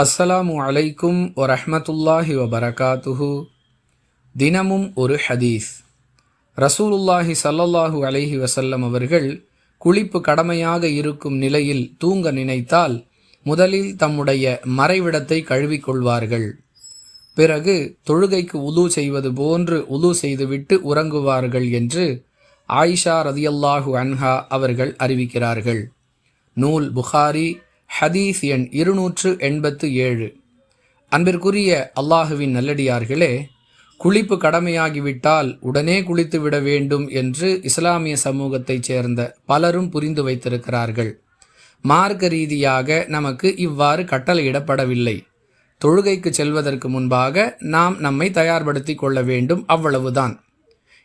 அஸ்ஸலாமு அலைக்கும் வரஹ்மத்துல்லாஹி வபரகாத்துஹு. தினமும் ஒரு ஹதீஸ். ரசூலுல்லாஹி ஸல்லல்லாஹு அலைஹி வஸல்லம் அவர்கள் குளிப்பு கடமையாக இருக்கும் நிலையில் தூங்க நினைத்தால் முதலில் தம்முடைய மறைவிடத்தை கழுவிக்கொள்வார்கள். பிறகு தொழுகைக்கு உது செய்வது போன்று உது செய்துவிட்டு உறங்குவார்கள் என்று ஆயிஷா ரதியல்லாஹு அன்ஹா அவர்கள் அறிவிக்கிறார்கள். நூல் புகாரி, ஹதீஸ் எண் 287. அன்பிற்குரிய அல்லாஹுவின் நல்லடியார்களே, குளிப்பு கடமையாகிவிட்டால் உடனே குளித்து விட வேண்டும் என்று இஸ்லாமிய சமூகத்தைச் சேர்ந்த பலரும் புரிந்து வைத்திருக்கிறார்கள். மார்க்க ரீதியாக நமக்கு இவ்வாறு கட்டளையிடப்படவில்லை. தொழுகைக்கு செல்வதற்கு முன்பாக நாம் நம்மை தயார்படுத்தி கொள்ள வேண்டும், அவ்வளவுதான்.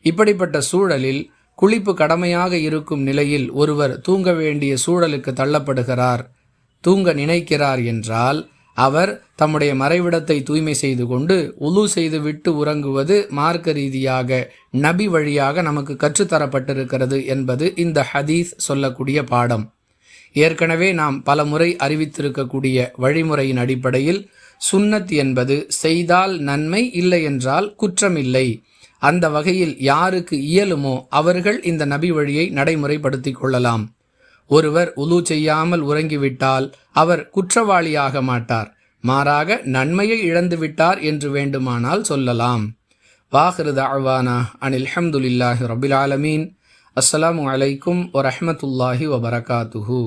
இப்படிப்பட்ட சூழலில் குளிப்பு கடமையாக இருக்கும் நிலையில் ஒருவர் தூங்க வேண்டிய சூழலுக்கு தள்ளப்படுகிறார், தூங்க நினைக்கிறார் என்றால் அவர் தம்முடைய மறைவிடத்தை தூய்மை செய்து கொண்டு உலு செய்துவிட்டு உறங்குவது மார்க்க ரீதியாக நபி வழியாக நமக்கு கற்றுத்தரப்பட்டிருக்கிறது என்பது இந்த ஹதீஸ் சொல்லக்கூடிய பாடம். ஏற்கனவே நாம் பல முறை அறிவித்திருக்கக்கூடிய வழிமுறையின் அடிப்படையில் சுன்னத் என்பது செய்தால் நன்மை, இல்லை என்றால் குற்றமில்லை. அந்த வகையில் யாருக்கு இயலுமோ அவர்கள் இந்த நபி வழியை நடைமுறைப்படுத்திக் கொள்ளலாம். ஒருவர் உலு செய்யாமல் உறங்கிவிட்டால் அவர் குற்றவாளியாக மாட்டார், மாறாக நன்மையை இழந்துவிட்டார் என்று வேண்டுமானால் சொல்லலாம். வாஹிரு தஅவானா அனில் ஹம்துலில்லாஹி ரபில் ஆலமீன். அஸ்ஸலாமு அலைக்கும் வரஹ்மத்துல்லாஹி வபரகாத்துஹு.